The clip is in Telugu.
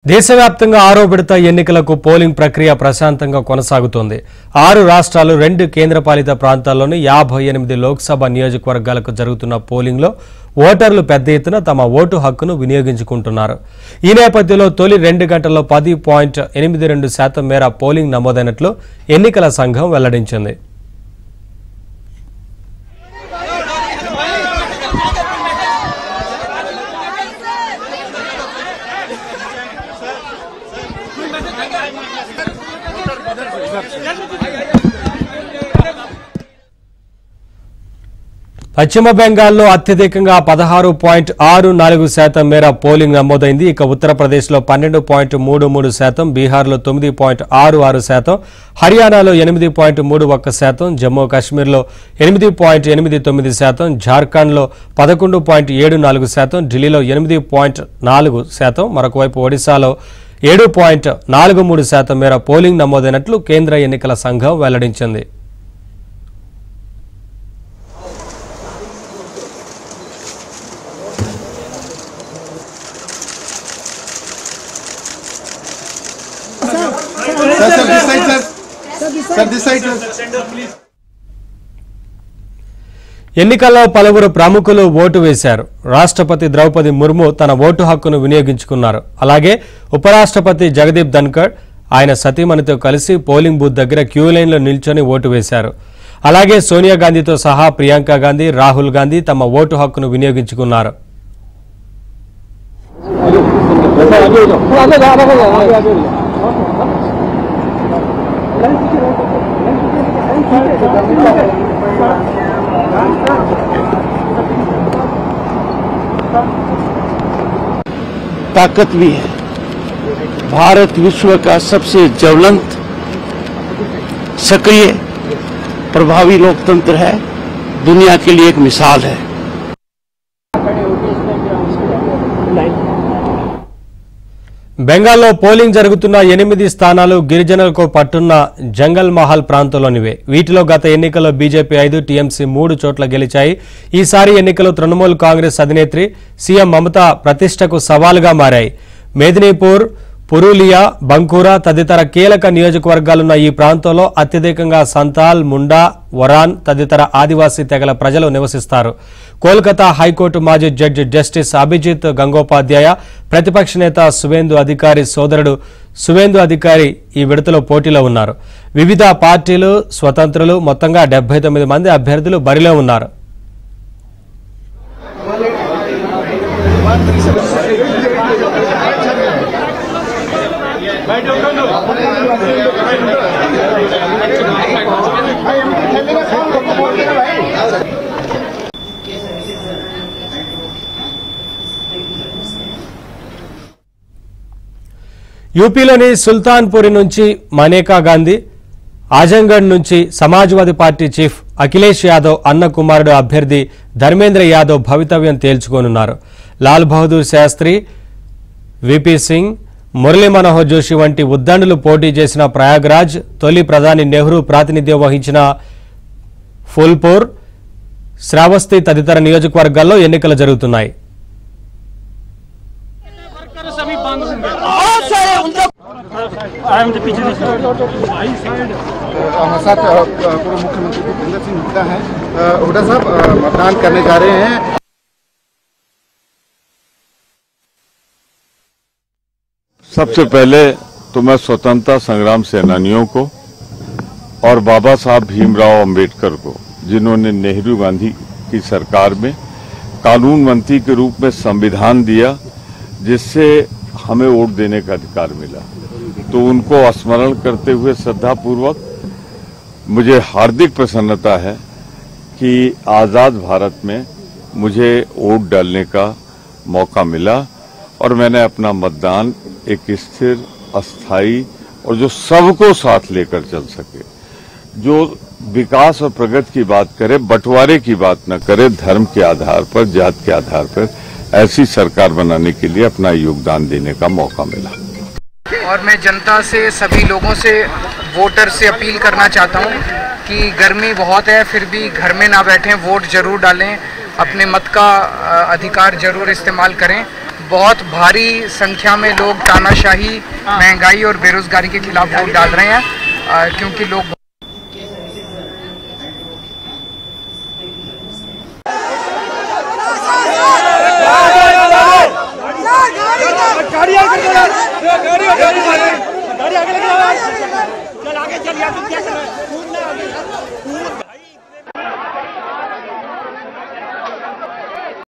దేశవ్యాప్తంగా ఆరో విడత ఎన్నికలకు పోలింగ్ ప్రక్రియ ప్రశాంతంగా కొనసాగుతోంది. 6 రాష్ట్రాలు 2 కేంద్రపాలిత ప్రాంతాల్లోని 58 లోక్సభ నియోజకవర్గాలకు జరుగుతున్న పోలింగ్లో ఓటర్లు పెద్ద ఎత్తున తమ ఓటు హక్కును వినియోగించుకుంటున్నారు. ఈ నేపథ్యంలో తొలి 2 గంటల్లో 10.82% మేర పోలింగ్ నమోదైనట్లు ఎన్నికల సంఘం వెల్లడించింది. పశ్చిమ బెంగాల్లో అత్యధికంగా 16.64% మేర పోలింగ్ నమోదైంది. ఇక ఉత్తరప్రదేశ్లో 12.33%, బీహార్లో 9.66%, హర్యానాలో 8.31%, జమ్మూ కాశ్మీర్లో 8.89%, జార్ఖండ్లో 11.74%, ఢిల్లీలో 8.4%, మరొకవైపు ఒడిశాలో 7.43% మేర పోలింగ్ నమోదైనట్లు కేంద్ర ఎన్నికల సంఘం వెల్లడించింది. ఎన్నికల్లో పలువురు ప్రముఖులు ఓటు వేశారు. రాష్ట్రపతి ద్రౌపది ముర్ము తన ఓటు హక్కును వినియోగించుకున్నారు. అలాగే ఉపరాష్ట్రపతి జగదీప్ ధన్కర్ ఆయన సతీమణితో కలిసి పోలింగ్ బూత్ దగ్గర క్యూ లైన్లో నిల్చొని ఓటు వేశారు. అలాగే సోనియా గాంధీతో సహా ప్రియాంక గాంధీ, రాహుల్ గాంధీ తమ ఓటు హక్కును వినియోగించుకున్నారు. ताकत भी है। भारत विश्व का सबसे ज्वलंत, सक्रिय, प्रभावी लोकतंत्र है, दुनिया के लिए एक मिसाल है। బెంగాల్లో పోలింగ్ జరుగుతున్న 8 స్థానాలు గిరిజనులకు పట్టున్న జంగల్ మహల్ ప్రాంతంలోనివే. వీటిలో గత ఎన్నికల్లో బీజేపీ 5, టీఎంసీ 3 చోట్ల గెలిచాయి. ఈసారి ఎన్నికలు తృణమూల్ కాంగ్రెస్ అధినేత్రి సీఎం మమతా ప్రతిష్టకు సవాలుగా మారాయి. మేదినీపూర్, పురూలియా, బంకూరా తదితర కీలక నియోజకవర్గాలున్న ఈ ప్రాంతంలో అత్యధికంగా సంతాల్, ముండా, వరాన్ తదితర ఆదివాసీ తెగల ప్రజలు నివసిస్తారు. కోల్కతా హైకోర్టు మాజీ జడ్జి జస్టిస్ అభిజిత్ గంగోపాధ్యాయ, ప్రతిపక్ష నేత సువేందు అధికారి సోదరుడు సువేందు అధికారి ఈ విడతలో పోటీలో ఉన్నారు. వివిధ పార్టీలు, స్వతంత్రులు మొత్తంగా 79 మంది అభ్యర్థులు బరిలో ఉన్నారు. యూపీలోని సుల్తాన్పూరి నుంచి మనేకా గాంధీ, ఆజంగఢ్ నుంచి సమాజ్వాదీ పార్టీ చీఫ్ అఖిలేష్ యాదవ్ అన్న కుమారుడు అభ్యర్థి ధర్మేంద్ర యాదవ్ భవితవ్యం తేల్చుకోనున్నారు. లాల్ బహదూర్ శాస్త్రి, విపి సింగ్, మురళీ మనోహర్ జోషి వంటి ఉద్దండులు పోటీ చేసిన ప్రయాగ్రాజ్, తొలి ప్రధాని నెహ్రూ ప్రాతినిధ్యం వహించిన ఫూల్పూర్, శ్రావస్తి తదితర నియోజకవర్గాల్లో ఎన్నికలు జరుగుతున్నాయి. मुख्यमंत्री भूपेंद्र सिंह हुड्डा हैं। हुड्डा साहब मतदान करने जा रहे हैं। सबसे पहले तो मैं स्वतंत्रता संग्राम सेनानियों को और बाबा साहब भीमराव अंबेडकर को, जिन्होंने नेहरू गांधी की सरकार में कानून मंत्री के रूप में संविधान दिया जिससे हमें वोट देने का अधिकार मिला, तो उनको स्मरण करते हुए श्रद्धापूर्वक मुझे हार्दिक प्रसन्नता है कि आज़ाद भारत में मुझे वोट डालने का मौका मिला और मैंने अपना मतदान एक स्थिर, अस्थायी और जो सबको साथ लेकर चल सके, जो विकास और प्रगति की बात करे, बंटवारे की बात न करे, धर्म के आधार पर, जात के आधार पर ऐसी सरकार बनाने के लिए अपना योगदान देने का मौका मिला। और मैं जनता से, सभी लोगों से, वोटर से अपील करना चाहता हूं कि गर्मी बहुत है, फिर भी घर में ना बैठें, वोट जरूर डालें, अपने मत का अधिकार जरूर इस्तेमाल करें। बहुत भारी संख्या में लोग तानाशाही, महंगाई और बेरोजगारी के खिलाफ वोट डाल रहे हैं, क्योंकि लोग चल आगे चल यार, तुम क्या कर रहे हो?